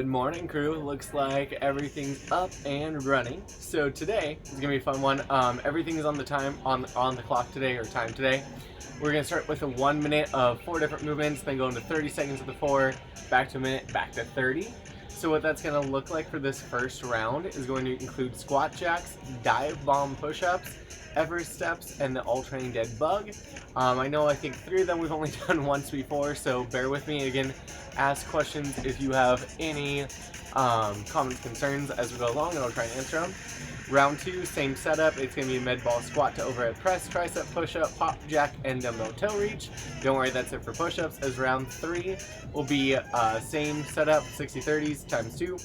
Good morning, crew. Looks like everything's up and running. So today is gonna be a fun one. Everything is on the clock today, or time today. We're gonna start with a 1 minute of 4 different movements, then go into 30 seconds of the 4, back to a minute, back to 30. So what that's gonna look like for this first round is going to include squat jacks, dive bomb push-ups, Everest steps, and the alternating dead bug. I think 3 of them we've only done once before, so bear with me. Again, ask questions if you have any comments, concerns as we go along, and I'll try and answer them. Round 2, same setup. It's going to be a med ball squat to overhead press, tricep push-up, pop jack, and dumbbell toe reach. Don't worry, that's it for push-ups. As round 3 will be same setup, 60-30s times 2.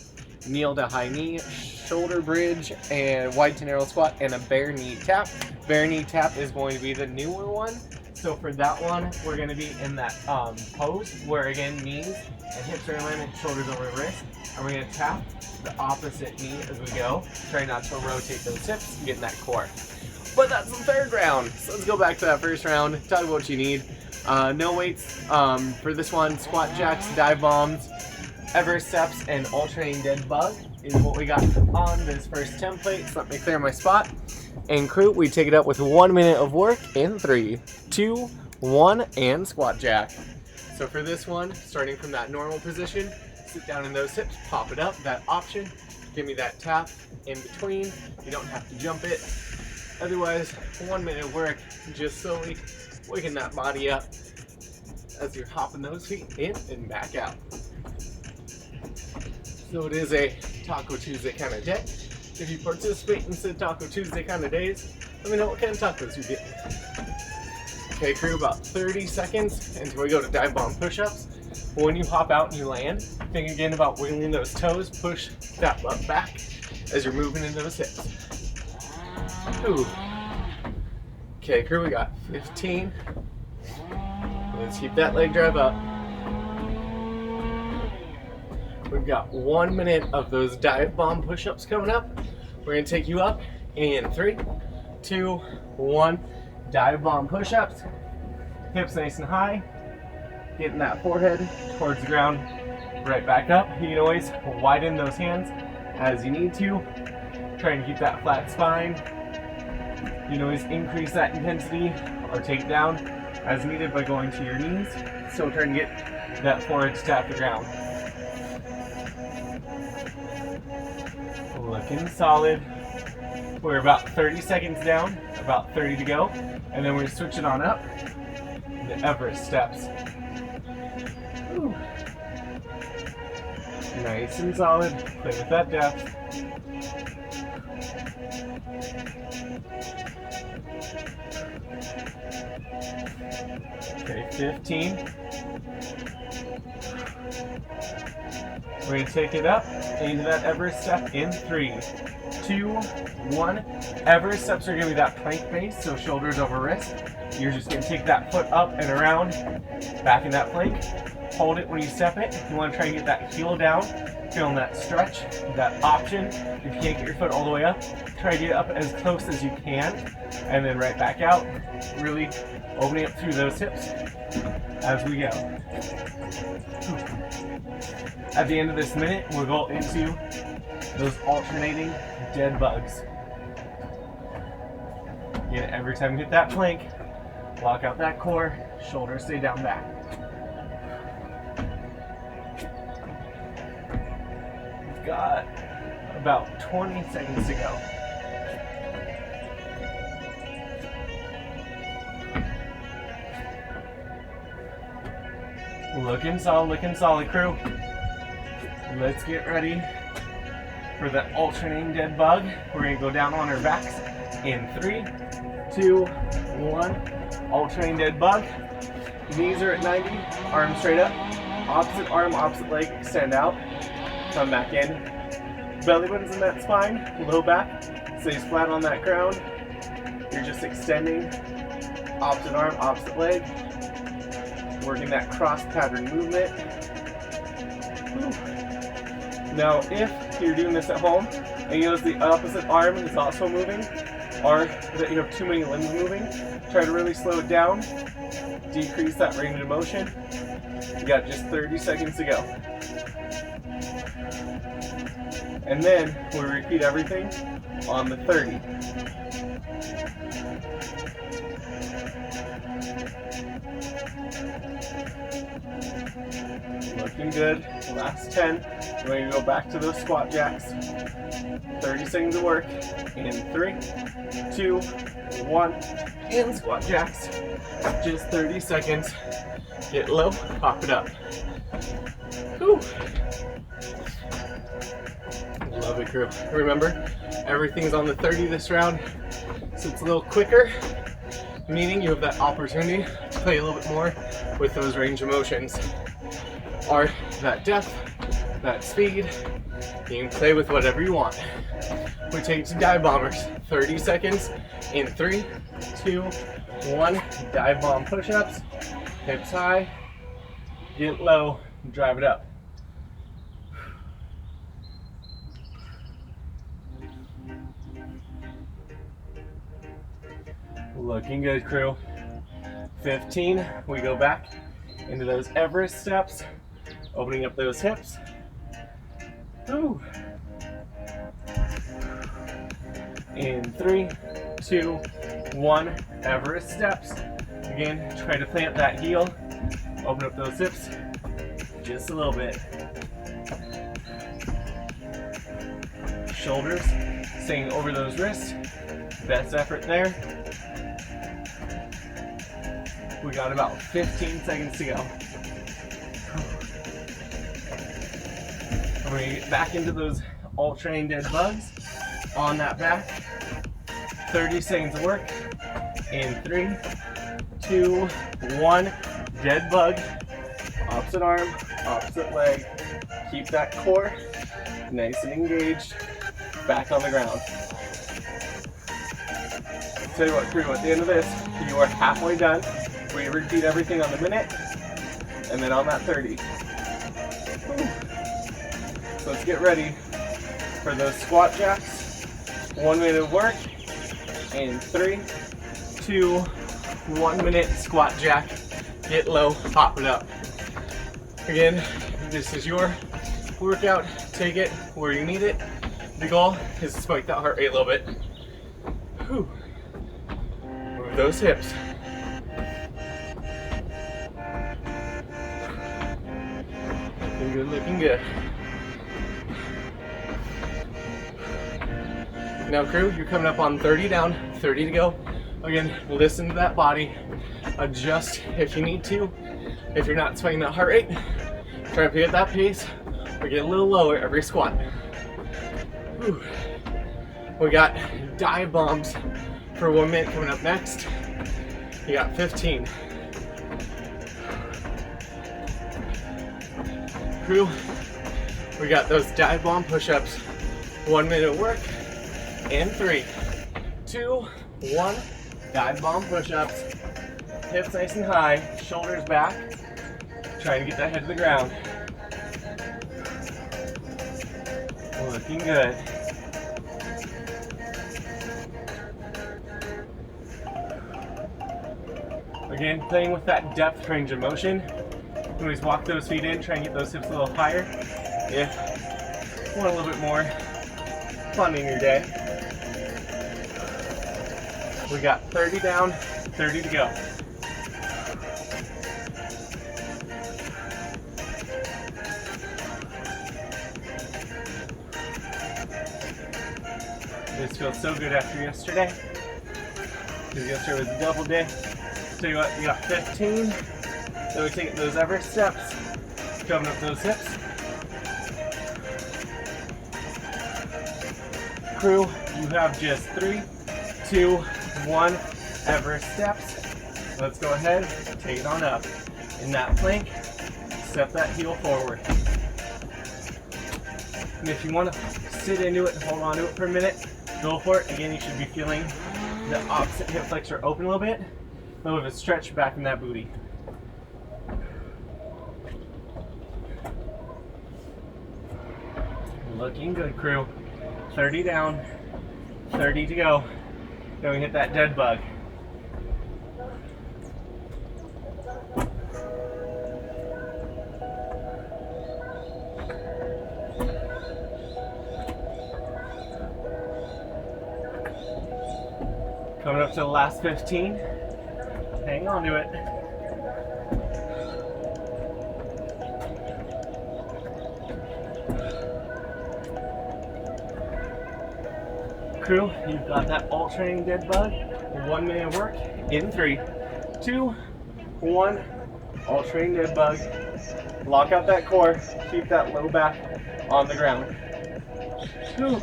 Kneel to high knee, shoulder bridge, and wide to narrow squat, and a bare knee tap. Bare knee tap is going to be the newer one. So for that one, we're going to be in that pose where, again, knees and hips are in alignment, shoulders over wrist, and we're going to tap the opposite knee as we go. Try not to rotate those hips and get in that core. But that's the third round. So let's go back to that first round, talk about what you need. No weights for this one. Squat jacks, dive bombs, Everest steps, and alternating dead bug is what we got on this first template. So let me clear my spot. And crew, we take it up with 1 minute of work in 3, 2, 1, and squat jack. So for this one, starting from that normal position, sit down in those hips, pop it up, that option, give me that tap in between. You don't have to jump it. Otherwise, 1 minute of work, just slowly waking that body up as you're hopping those feet in and back out. So it is a Taco Tuesday kind of day. If you participate in said Taco Tuesday kind of days, let me know what kind of tacos you get. Okay, crew, about 30 seconds until we go to dive bomb push-ups. When you hop out and you land, think again about wiggling those toes, push that butt back as you're moving into those hips. Ooh. Okay, crew, we got 15. Let's keep that leg drive up. We've got 1 minute of those dive bomb push-ups coming up. We're gonna take you up in 3, 2, 1. Dive bomb push-ups. Hips nice and high. Getting that forehead towards the ground. Right back up. You can always widen those hands as you need to. Trying to keep that flat spine. You can always increase that intensity or take it down as needed by going to your knees. Still trying to get that forehead to tap the ground. Looking solid. We're about 30 seconds down, about 30 to go, and then we're gonna switch it on up. The Everest steps. Ooh. Nice and solid. Play with that depth. Okay, 15. We're going to take it up into that Everest step in 3, 2, 1. Everest steps are going to be that plank base, so shoulders over wrist. You're just going to take that foot up and around, back in that plank. Hold it when you step it. You want to try and get that heel down, feeling that stretch, that option. If you can't get your foot all the way up, try to get up as close as you can, and then right back out. Really opening up through those hips as we go. At the end of this minute, we'll go into those alternating dead bugs. Again, every time you hit that plank, lock out that core, shoulders stay down back. We've got about 20 seconds to go. Looking solid, crew. Let's get ready for the alternating dead bug. We're gonna go down on our backs in 3, 2, 1. Alternating dead bug. Knees are at 90, arms straight up. Opposite arm, opposite leg, extend out. Come back in. Belly button's in that spine, low back. Stays flat on that ground. You're just extending. Opposite arm, opposite leg. Working that cross pattern movement. Whew. Now, if you're doing this at home and you notice the opposite arm is also moving, or that you have too many limbs moving, try to really slow it down, decrease that range of motion. You got just 30 seconds to go. And then we repeat everything on the 30. Looking good. Last 10. We're going to go back to those squat jacks. 30 seconds of work. In 3, 2, 1. And squat jacks. Just 30 seconds. Get low, pop it up. Whew. Love it, crew. Remember, everything's on the 30 this round, so it's a little quicker, meaning you have that opportunity to play a little bit more with those range of motions. Or that depth, that speed, you can play with whatever you want. We take some dive bombers, 30 seconds in 3, 2, 1. Dive bomb push-ups, hips high, get low, drive it up. Looking good, crew. 15, we go back into those Everest steps, opening up those hips. Ooh. In 3, 2, 1, Everest steps. Again, try to plant that heel, open up those hips just a little bit. Shoulders staying over those wrists. Best effort there. We got about 15 seconds to go. We're gonna get back into those all-trained dead bugs on that back. 30 seconds of work. In 3, 2, 1. Dead bug. Opposite arm, opposite leg. Keep that core nice and engaged. Back on the ground. Tell you what, crew, at the end of this, you are halfway done. We repeat everything on the minute, and then on that 30. Whew. So let's get ready for those squat jacks. 1 minute of work. In 3, 2, 1 minute squat jack. Get low, pop it up. Again, this is your workout. Take it where you need it. The goal is to spike that heart rate a little bit. Whew. Move those hips. Looking good, looking good. Now crew, you're coming up on 30 down, 30 to go. Again, listen to that body. Adjust if you need to. If you're not spiking that heart rate, try to pick up that pace or get a little lower every squat. Whew. We got dive bombs for 1 minute coming up next. You got 15. Crew, we got those dive bomb push-ups. 1 minute of work. In 3, 2, 1. Dive bomb push-ups. Hips nice and high, shoulders back. Trying to get that head to the ground. Looking good. Again, playing with that depth range of motion. You can always walk those feet in, try and get those hips a little higher. If you want a little bit more fun in your day. We got 30 down, 30 to go. This feels so good after yesterday. Because yesterday was a double day. Tell you what, you got 15. So we're taking those Everest steps, coming up those hips. Crew, you have just 3, 2, 1 Everest steps. Let's go ahead, take it on up. In that plank, step that heel forward. And if you want to sit into it and hold on to it for a minute, go for it. Again, you should be feeling the opposite hip flexor open a little bit. A little bit of a stretch back in that booty. Looking good, crew. 30 down, 30 to go. Then we hit that dead bug. Coming up to the last 15. Hang on to it. Crew, you've got that alternating dead bug. 1 minute of work in 3, 2, 1. Alternating dead bug. Lock out that core. Keep that low back on the ground. Whew.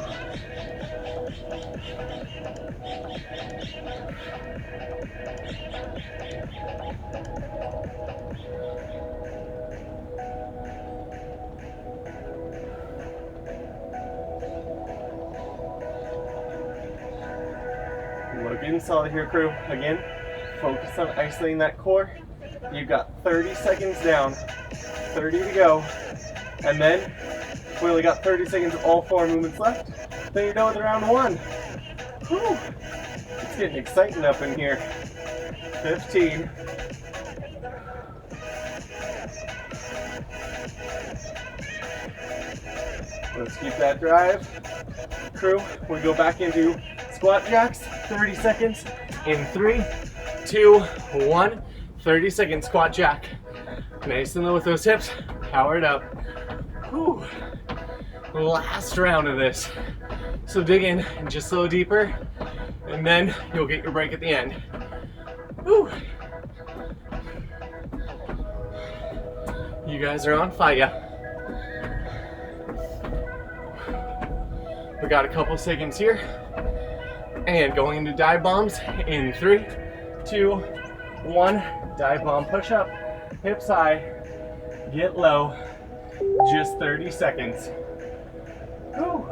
Looking solid here, crew. Again, focus on isolating that core. You've got 30 seconds down, 30 to go, and then we only got 30 seconds of all 4 movements left. Then you're done with round 1. Whew. It's getting exciting up in here. 15. Let's keep that drive. Crew, we go back into squat jacks, 30 seconds in 3, 2, 1. 30 second squat jack. Nice and low with those hips. Power it up. Whew. Last round of this. So dig in and just a little deeper, and then you'll get your break at the end. Whew. You guys are on fire. We got a couple seconds here. And going into dive bombs in 3, 2, 1. Dive bomb push up, hips high, get low, just 30 seconds. Whew.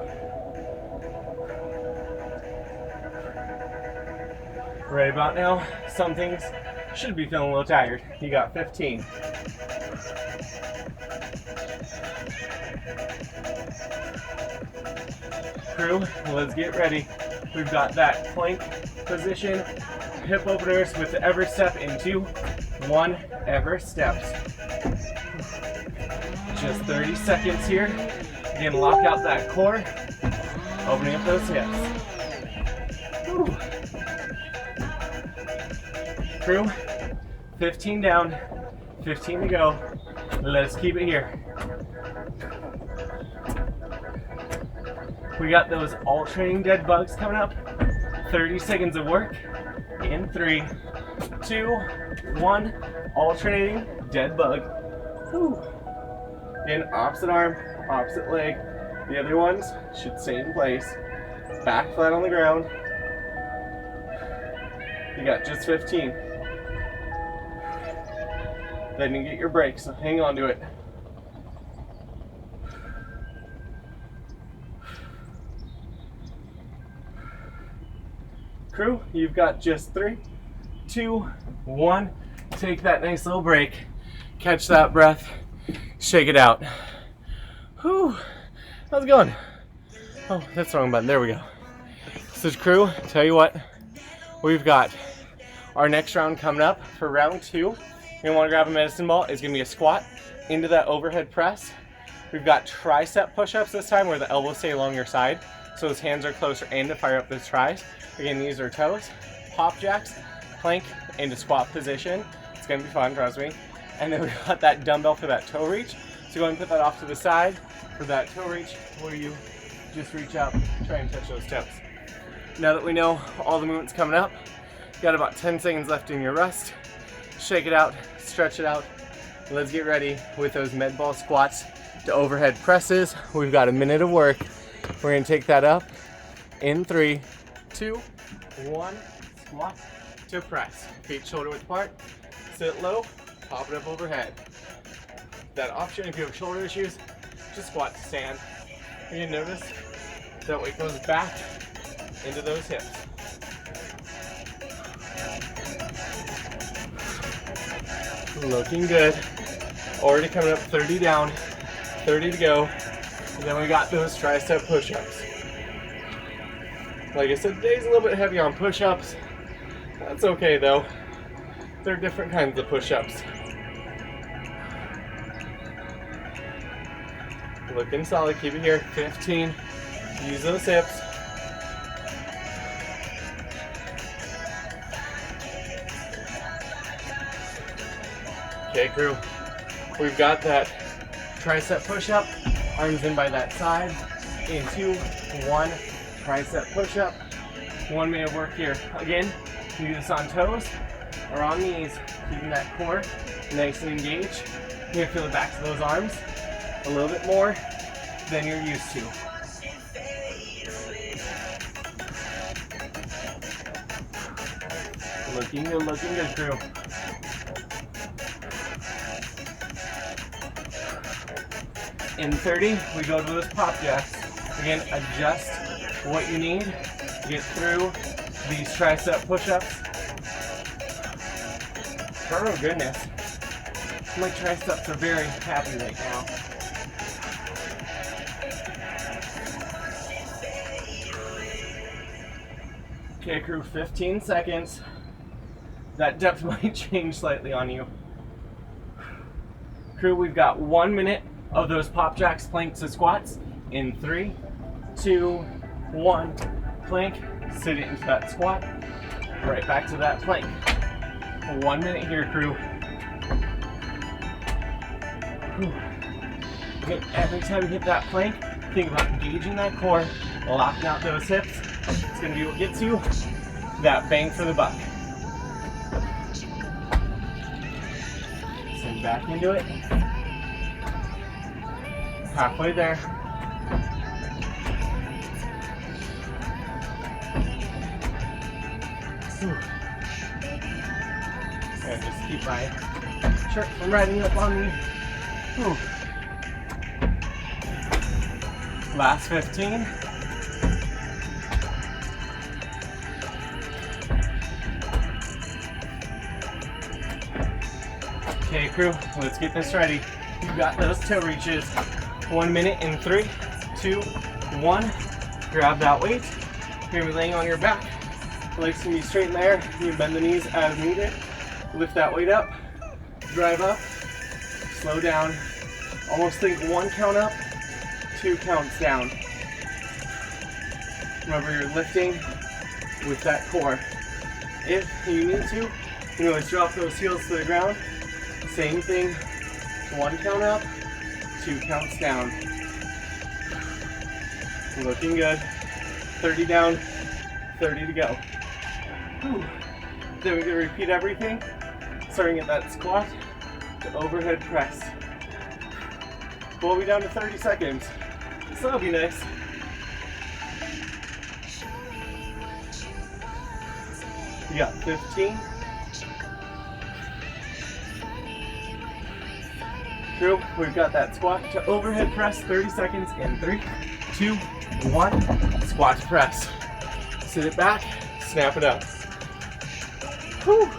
Right about now, some things should be feeling a little tired. You got 15. Crew, let's get ready. We've got that plank position, hip openers with the Everest step in 2, 1, Everest steps. Just 30 seconds here. Again, lock out that core, opening up those hips. Whew. Crew, 15 down, 15 to go. Let's keep it here. We got those alternating dead bugs coming up. 30 seconds of work in 3, 2, 1. Alternating dead bug. Whew. In opposite arm, opposite leg. The other ones should stay in place. Back flat on the ground. You got just 15. Then you get your break, so hang on to it. Crew, you've got just 3, 2, 1. Take that nice little break. Catch that breath. Shake it out. Whew. How's it going? Oh, that's the wrong button. There we go. So crew, tell you what, we've got our next round coming up. For round 2, you're gonna wanna grab a medicine ball. It's gonna be a squat into that overhead press. We've got tricep push-ups this time where the elbows stay along your side. So his hands are closer and to fire up those tris. Again, these are toes, pop jacks, plank into squat position. It's gonna be fun, trust me. And then we got that dumbbell for that toe reach. So go ahead and put that off to the side for that toe reach where you just reach up, try and touch those toes. Now that we know all the movements coming up, you got about 10 seconds left in your rest. Shake it out, stretch it out. Let's get ready with those med ball squats to overhead presses. We've got a minute of work. We're gonna take that up in 3, 2, 1, squat to press. Feet shoulder width apart, sit low, pop it up overhead. That option, if you have shoulder issues, just squat to stand. You're gonna notice that weight goes back into those hips. Looking good. Already coming up 30 down, 30 to go. And then we got those tricep push-ups. Like I said, today's a little bit heavy on push-ups. That's okay though. There are different kinds of push-ups. Looking solid, keep it here. 15, use those hips. Okay, crew. We've got that tricep push-up. Arms in by that side. In 2, 1. Tricep push-up. 1 minute of work here. Again, you do this on toes or on knees, keeping that core nice and engaged. You're gonna feel the backs of those arms a little bit more than you're used to. Looking good, crew. In 30, we go to those pop jacks. Again, adjust what you need to get through these tricep push-ups. Oh goodness. My triceps are very happy right now. Okay, crew, 15 seconds. That depth might change slightly on you. Crew, we've got 1 minute of those pop jacks, planks, and squats. In 3, 2, 1. Plank, sit it into that squat. Right back to that plank. 1 minute here, crew. Okay, every time you hit that plank, think about engaging that core, locking out those hips. It's gonna be what gets you that bang for the buck. Send back into it. Halfway there. And just keep my shirt from riding up on me. Whew. Last 15. Okay, crew, let's get this ready. You've got those toe reaches. 1 minute in 3, 2, 1. Grab that weight. You're gonna be laying on your back. Legs can be straight in the air. You bend the knees as needed. Lift that weight up. Drive up. Slow down. Almost think 1 count up, 2 counts down. Remember, you're lifting with that core. If you need to, you can always drop those heels to the ground. Same thing. 1 count up, 2 counts down. Looking good. 30 down, 30 to go. Whew. Then we're going to repeat everything, starting at that squat to overhead press. We'll be down to 30 seconds, so that'll be nice. You got 15. Crew, we've got that squat to overhead press, 30 seconds in 3, 2, 1. Squat to press. Sit it back, snap it up. Whew.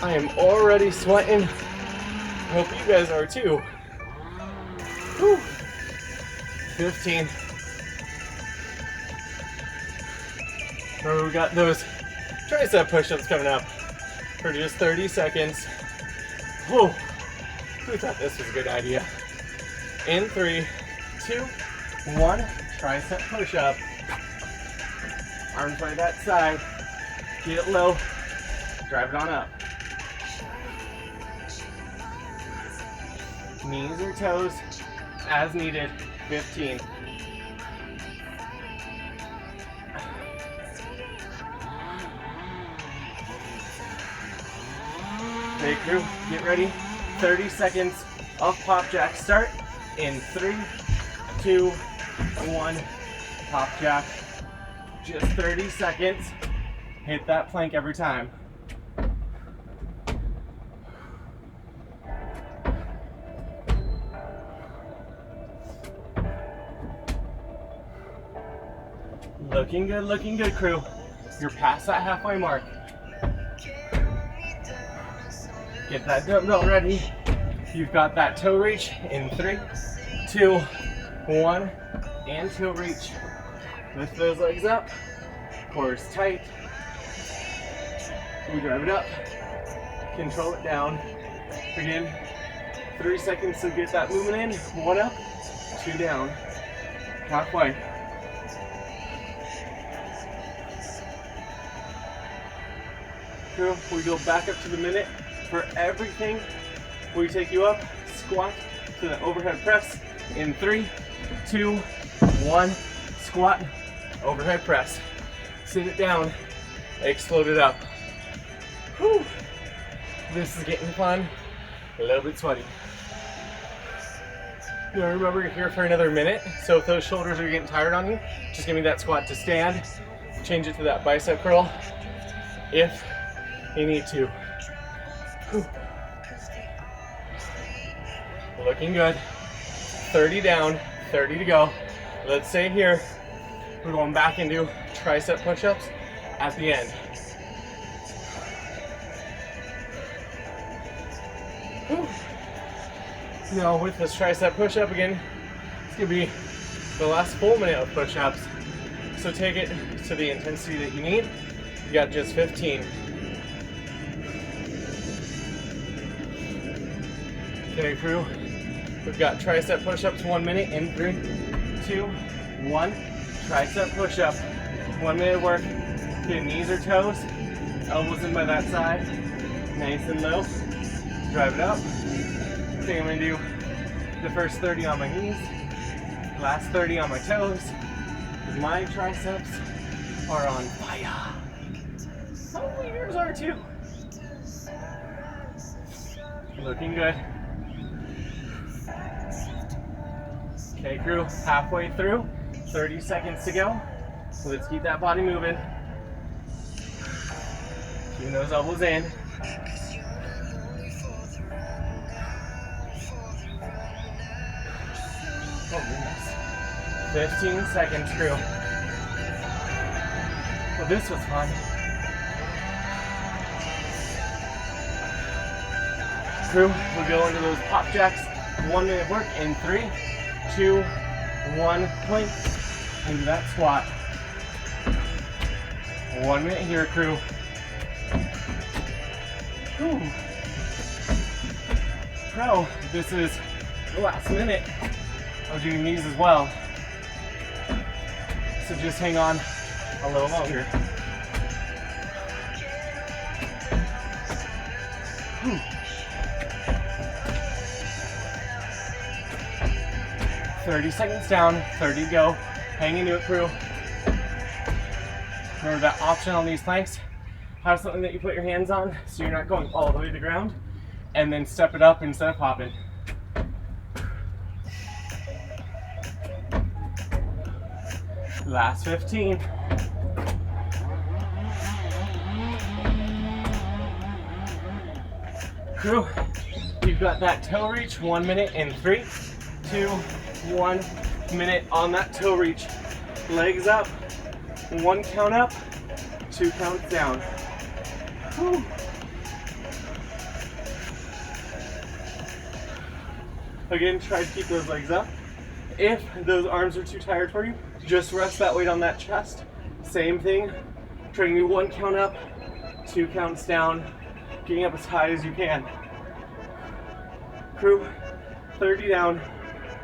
I am already sweating. Hope you guys are too. Whew. 15. Remember, we got those tricep push-ups coming up for just 30 seconds. Whew. Who thought this was a good idea? In 3, 2, 1. Tricep push-up. Arms by that side. Get it low. Drive it on up. Knees or toes as needed. 15. Okay, crew, get ready. 30 seconds of pop jack start. In 3, 2, 1. Pop jack. Just 30 seconds. Hit that plank every time. Looking good, crew. You're past that halfway mark. Get that dumbbell ready. You've got that toe reach in 3, 2, 1, and toe reach. Lift those legs up. Core is tight. We drive it up. Control it down. Again, 3 seconds to get that movement in. 1 up, 2 down. Halfway. Crew, we go back up to the minute For everything, we take you up, squat to the overhead press in 3, 2, 1, squat, overhead press. Sit it down, explode it up. Whew. This is getting fun, a little bit sweaty. Now remember, you're here for another minute, so if those shoulders are getting tired on you, just give me that squat to stand, change it to that bicep curl if you need to. Whew. Looking good. 30 down, 30 to go. Let's stay here. We're going back into tricep push-ups at the end. Whew. Now with this tricep push-up again, it's gonna be the last full minute of push-ups. So take it to the intensity that you need. You got just 15. Okay, crew. We've got tricep push-ups 1 minute in 3, 2, 1. Tricep push-up. 1 minute work. Get knees or toes. Elbows in by that side. Nice and low. Drive it up. I think I'm gonna do the first 30 on my knees, last 30 on my toes, because my triceps are on fire. Hopefully yours are too. Looking good. Okay, crew, halfway through, 30 seconds to go. So let's keep that body moving. Keeping those elbows in. Oh goodness. 15 seconds, crew. Well, this was fun. Crew, we go into those pop jacks. 1 minute work in 3, 2, 1, plank. Into that squat. 1 minute here, crew. Whew. Pro, this is the last minute of doing these as well. So just hang on a little longer. Whew. 30 seconds down, 30 to go. Hang into it, crew. Remember that option on these planks, have something that you put your hands on so you're not going all the way to the ground, and then step it up instead of popping. Last 15. Crew, you've got that toe reach, 1 minute in 3, 2, 1 minute on that toe reach. Legs up, 1 count up, 2 counts down. Whew. Again, try to keep those legs up. If those arms are too tired for you, just rest that weight on that chest. Same thing, try to do 1 count up, 2 counts down, getting up as high as you can. Crew, 30 down,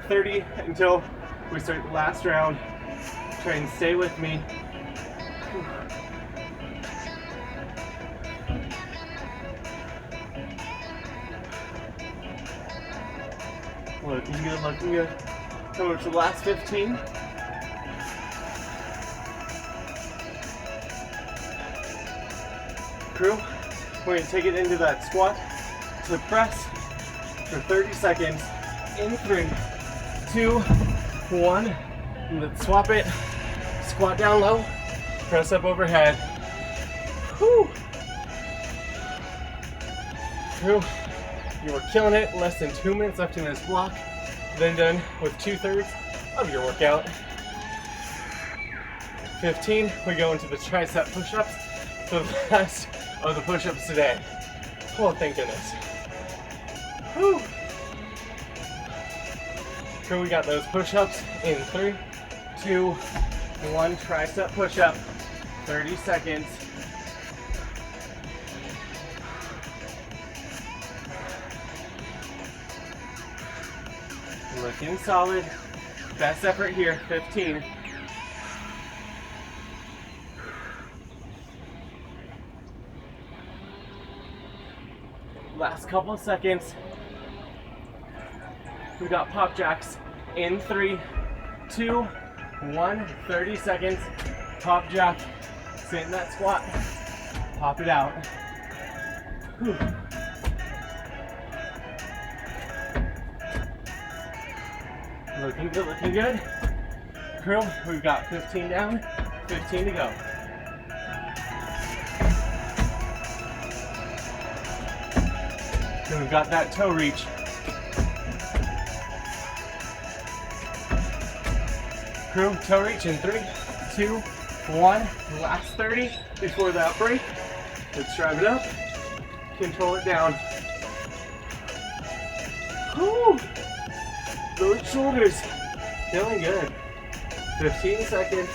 30 until we start the last round. Try and stay with me. Looking good, looking good. Come over to the last 15. Crew, we're gonna take it into that squat to press for 30 seconds in 3, 2, 1. Let's swap it. Squat down low, press up overhead. Whew. Crew, you are killing it. Less than 2 minutes left in this block. Then done with 2/3 of your workout. 15, we go into the tricep push-ups for the last of the push-ups today. Oh, thank goodness. Whew. Here we got those push-ups in 3, 2, 1. Tricep push-up, 30 seconds. Looking solid. Best effort here, 15. Last couple of seconds. We got pop jacks in 3, 2, 1. 30 seconds. Pop jack. Sit in that squat. Pop it out. Whew. Looking good, looking good. Crew, we've got 15 down, 15 to go. And we've got that toe reach. Crew, toe reach in 3, 2, 1. Last 30 before that break. Let's drive it up. Control it down. Whew. Those shoulders, feeling good. 15 seconds.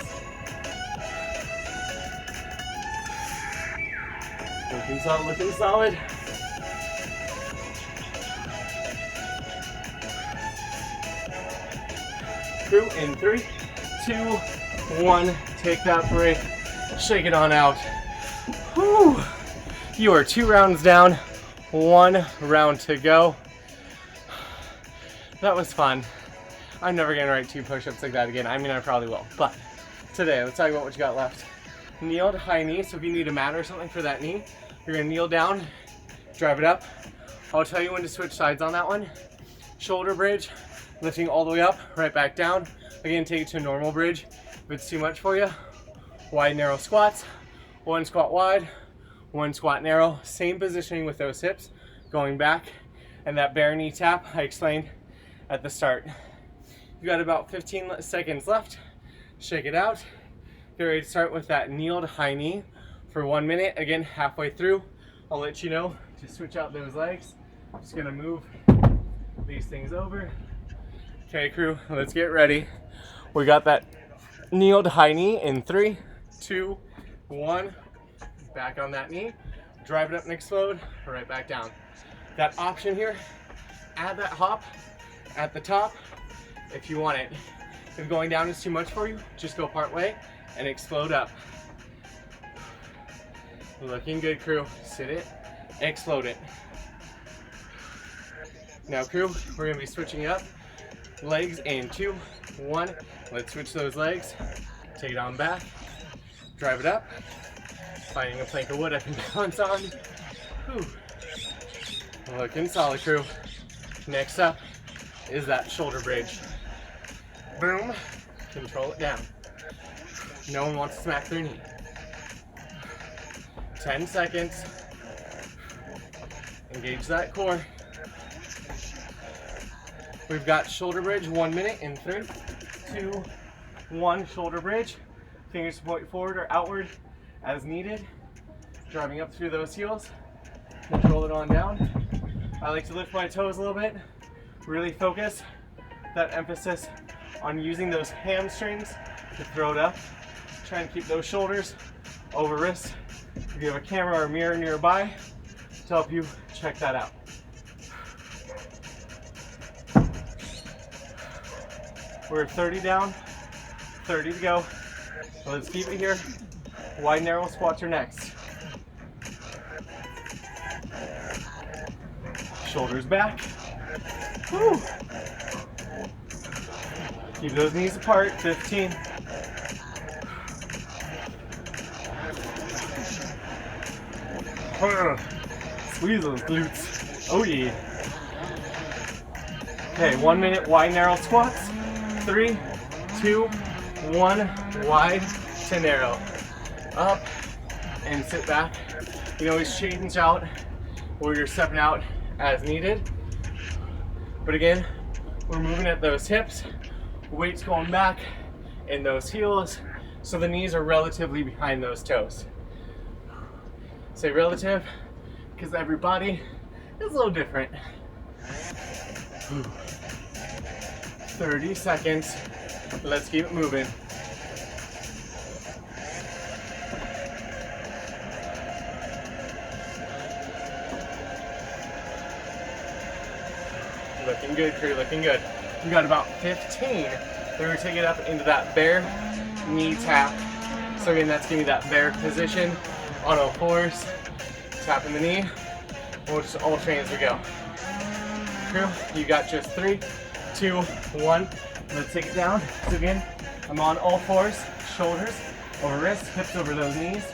Looking solid, looking solid. Crew, in 3, 2, 1. Take that break. Shake it on out. Whew. You are 2 rounds down, 1 round to go. That was fun. I'm never gonna write 2 push-ups like that again. I mean, I probably will. But today, let's talk about what you got left. Kneel to high knee. So if you need a mat or something for that knee, you're gonna kneel down, drive it up. I'll tell you when to switch sides on that one. Shoulder bridge, lifting all the way up, right back down. Again, take it to a normal bridge. If it's too much for you, wide, narrow squats. 1 squat wide, 1 squat narrow. Same positioning with those hips, going back. And that bare knee tap I explained at the start. You've got about 15 seconds left. Shake it out. Get ready to start with that kneel to high knee for 1 minute. Again, halfway through, I'll let you know to switch out those legs. I'm just gonna move these things over. Okay, crew, let's get ready. We got that kneel to high knee in 3, 2, 1. Back on that knee. Drive it up and explode. Right back down. That option here, add that hop at the top if you want it. If going down is too much for you, just go part way and explode up. Looking good, crew. Sit it, explode it. Now, crew, we're gonna be switching it up. Legs in 2, 1. Let's switch those legs. Take it on back. Drive it up. Finding a plank of wood I can balance on. Whew. Looking solid, crew. Next up is that shoulder bridge. Boom. Control it down. No one wants to smack their knee. 10 seconds. Engage that core. We've got shoulder bridge, 1 minute in 3, 2, 1. Shoulder bridge. Fingers point forward or outward as needed. Driving up through those heels. Control it on down. I like to lift my toes a little bit. Really focus that emphasis on using those hamstrings to throw it up. Try and keep those shoulders over wrists. If you have a camera or mirror nearby to help you check that out. We're 30 down, 30 to go. So let's keep it here. Wide, narrow squats are next. Shoulders back. Woo. Keep those knees apart. 15. Squeeze those glutes. Oh yeah. Okay, 1 minute wide, narrow squats. 3, 2, 1. Wide to narrow. Up and sit back. You can always change out or you're stepping out as needed. But again, we're moving at those hips, weights going back in those heels, so the knees are relatively behind those toes. Say relative, because every body is a little different. 30 seconds. Let's keep it moving. Looking good, crew, looking good. We got about 15. Then we're gonna take it up into that bear knee tap. So again, that's gonna be that bear position on all fours. Tapping the knee, We'll just alternate as we go. Crew, you got just 3, 2, 1. Let's take it down. So again, I'm on all fours, shoulders over wrists, hips over those knees.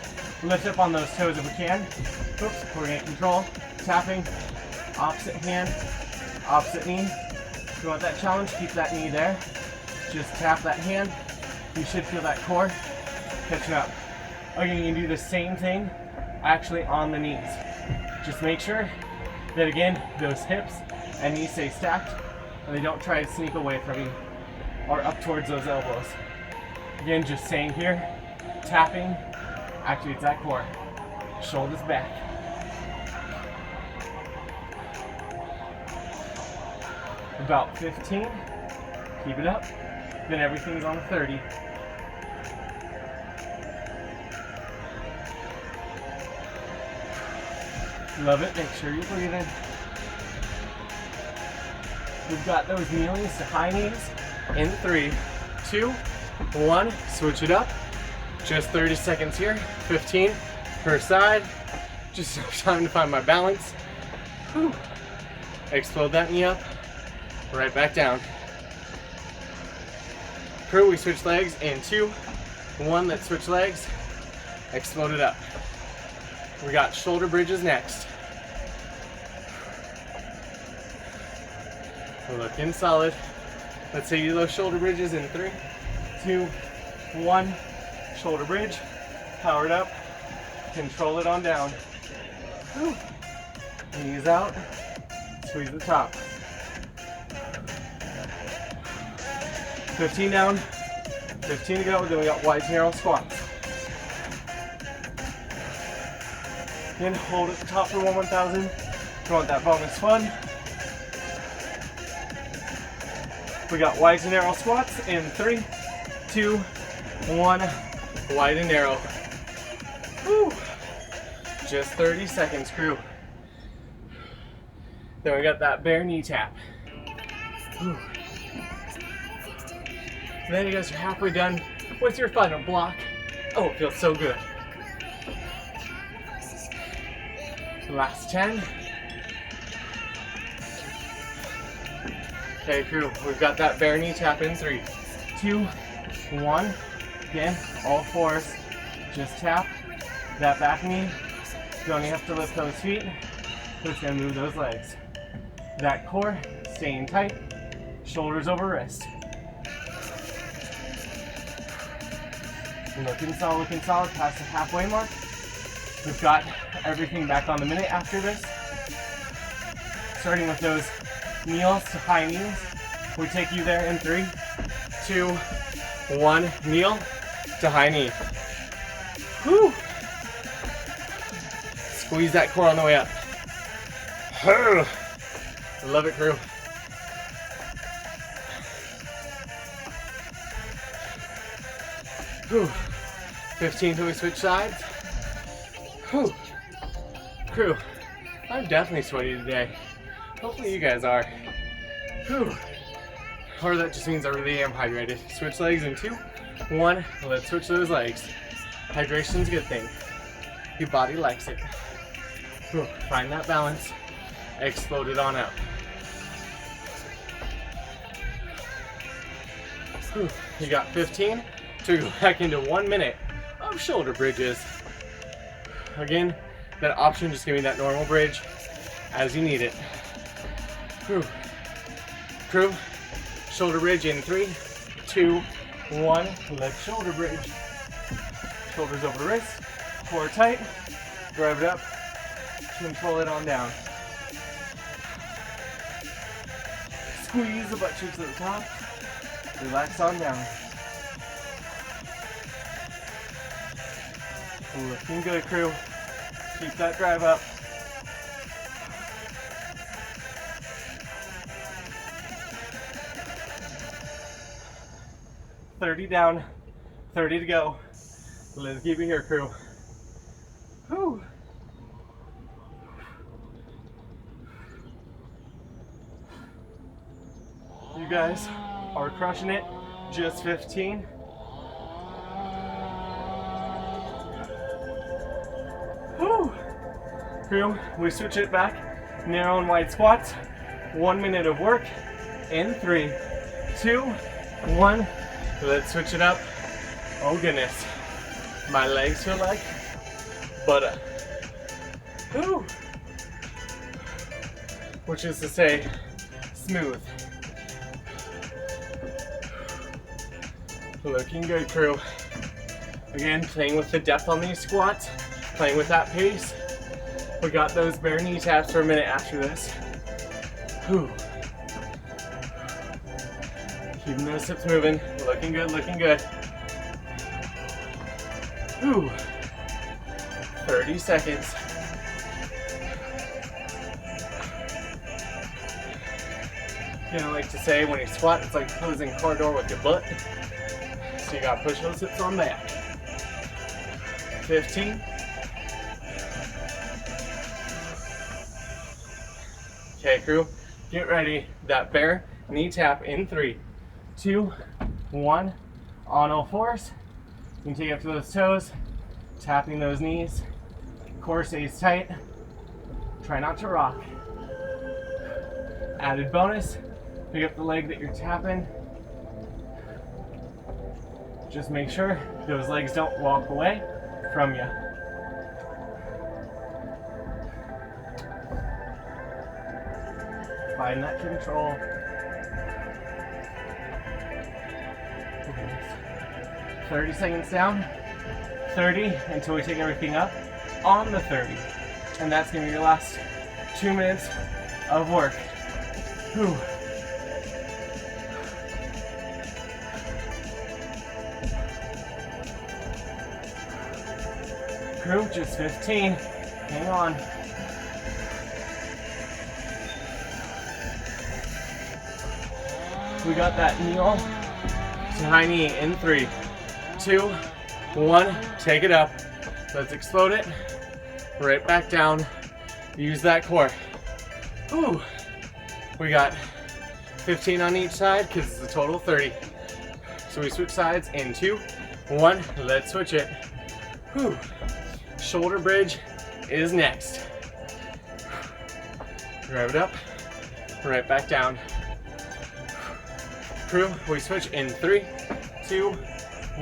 Lift up on those toes if we can. Oops, we're gonna control. Tapping, opposite hand, opposite knee. If you want that challenge, keep that knee there. Just tap that hand. You should feel that core catching up. Again, you can do the same thing actually on the knees. Just make sure that again, those hips and knees stay stacked and they don't try to sneak away from you or up towards those elbows. Again, just staying here, tapping, actually it's that core. Shoulders back. About 15, keep it up, then everything's on 30. Love it, make sure you're breathing. We've got those kneelings to high knees in 3, 2, 1, switch it up. Just 30 seconds here, 15 per side. Just enough time to find my balance. Whew. Explode that knee up, right back down. Crew, we switch legs in 2, 1, let's switch legs. Explode it up. We got shoulder bridges next. Looking solid. Let's say you do those shoulder bridges in 3, 2, 1. Shoulder bridge, power it up, control it on down. Whew. Knees out, squeeze the top. 15 down, 15 to go, then we got wide narrow squats. Then hold at the top for 1,000. If you want that bonus fun. We got wide and narrow squats in 3, 2, 1. Wide and narrow. Whew. Just 30 seconds, crew. Then we got that bare knee tap. Whew. And then you guys are halfway done with your final block. Oh, it feels so good. Last 10. Okay, crew, we've got that bare knee tap in 3, 2, 1. Again, all fours. Just tap that back knee. You don't even have to lift those feet. Just gonna move those legs. That core staying tight. Shoulders over wrist. Looking solid, past the halfway mark. We've got everything back on the minute after this. Starting with those kneels to high knees. We take you there in 3, 2, 1. Kneel to high knee. Whew. Squeeze that core on the way up. Love it, crew. Whew. 15 till we switch sides. Whew. Crew, I'm definitely sweaty today. Hopefully you guys are. Whew. Or that just means I really am hydrated. Switch legs in 2, 1. Let's switch those legs. Hydration's a good thing. Your body likes it. Whew. Find that balance. Explode it on out. Whew. You got 15 to go back into 1 minute of shoulder bridges. Again, that option, just give me that normal bridge as you need it. Whew. Crew, shoulder bridge in 3, 2, 1. Let's shoulder bridge. Shoulders over wrist, core tight, drive it up, control it on down. Squeeze the butt cheeks at the top, relax on down. Looking good, crew. Keep that drive up. $30 down, 30 to go. Let's keep it here, crew. Whew. You guys are crushing it. Just 15. Whew. Crew, we switch it back narrow and wide squats. 1 minute of work in 3, 2, 1. Let's switch it up. Oh goodness, my legs feel like butter. Whew. Which is to say, smooth. Looking good, crew. Again, playing with the depth on these squats, playing with that pace. We got those bare knee taps for a minute after this. Whew. Keeping those hips moving. Looking good, looking good. Whew. 30 seconds. You know, I like to say when you squat, it's like closing a car door with your butt. So you gotta push those hips on back. 15. Okay, crew, get ready. That bare knee tap in 3, 2, 1. On all fours. You can take up to those toes, tapping those knees. Core stays tight. Try not to rock. Added bonus, pick up the leg that you're tapping. Just make sure those legs don't walk away from you. Find that control. 30 seconds down. 30 until we take everything up on the 30. And that's gonna be your last 2 minutes of work. Whew. Crew, just 15. Hang on. We got that kneel to high knee in 3, 2, 1. Take it up. Let's explode it. Right back down. Use that core. Ooh. We got 15 on each side because it's a total of 30. So we switch sides in 2, 1. Let's switch it. Whew. Shoulder bridge is next. Drive it up. Right back down. Crew, we switch in 3, 2,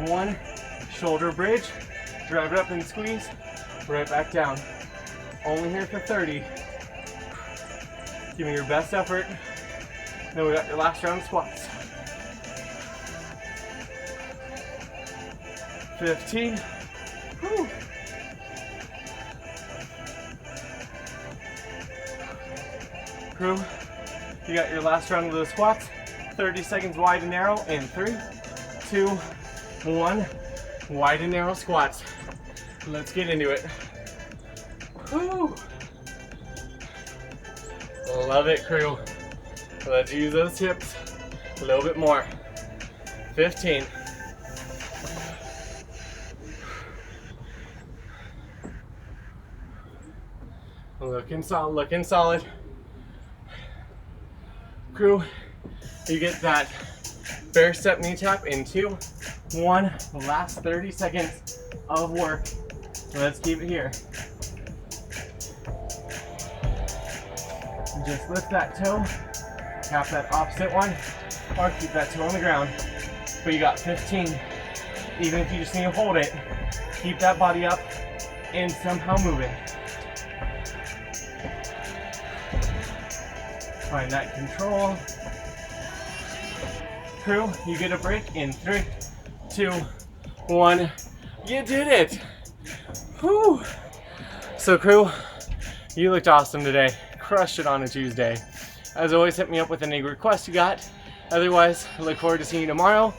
1. Shoulder bridge. Drive it up and squeeze. Right back down. Only here for 30. Give me your best effort. Then we got your last round of squats. 15. Whew. Crew, you got your last round of those squats. 30 seconds wide and narrow in 3, 2, 1. Wide and narrow squats. Let's get into it. Whew. Love it, crew. Let's use those hips a little bit more. 15. Looking solid, looking solid. Crew, you get that bear step knee tap in 2, 1. The last 30 seconds of work. Let's keep it here. Just lift that toe, tap that opposite one, or keep that toe on the ground. But you got 15. Even if you just need to hold it, keep that body up and somehow move it. Find that control. Crew, you get a break in 3, 2, 1. You did it! Whew! So crew, you looked awesome today. Crushed it on a Tuesday. As always, hit me up with any requests you got. Otherwise, I look forward to seeing you tomorrow.